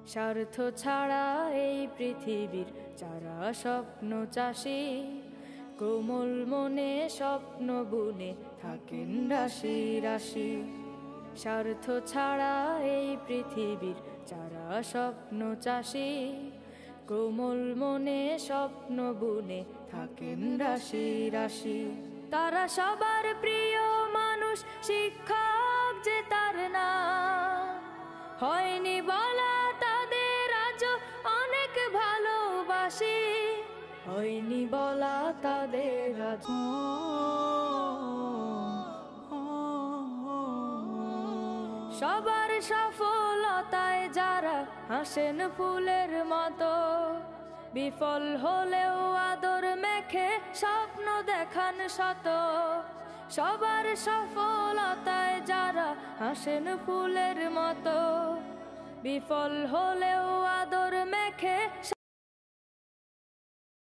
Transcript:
স্বার্থ ছাড়া এই পৃথিবীর যারা স্বপ্ন চাষী, কোমল মনে স্বপ্ন বুনে থাকেন রাশি রাশি। স্বার্থ ছাড়া এই পৃথিবীর যারা স্বপ্ন চাষী, কোমল মনে স্বপ্ন বুনে থাকেন রাশি রাশি। তারা সবার প্রিয় মানুষ, শিক্ষক যে তার নাম, হয়নি বলা তাদের আজও অনেক ভালোবাসি, হয়নি বলা তাদের আজও। সবার সফলতায় যারা হাসেন ফুলের মতো, বিফল হলেও আদর মেখে স্বপ্ন দেখান শত। সবার সফলতায় যারা হাসেন ফুলের মতো, বিফল হলেও আদর মেখে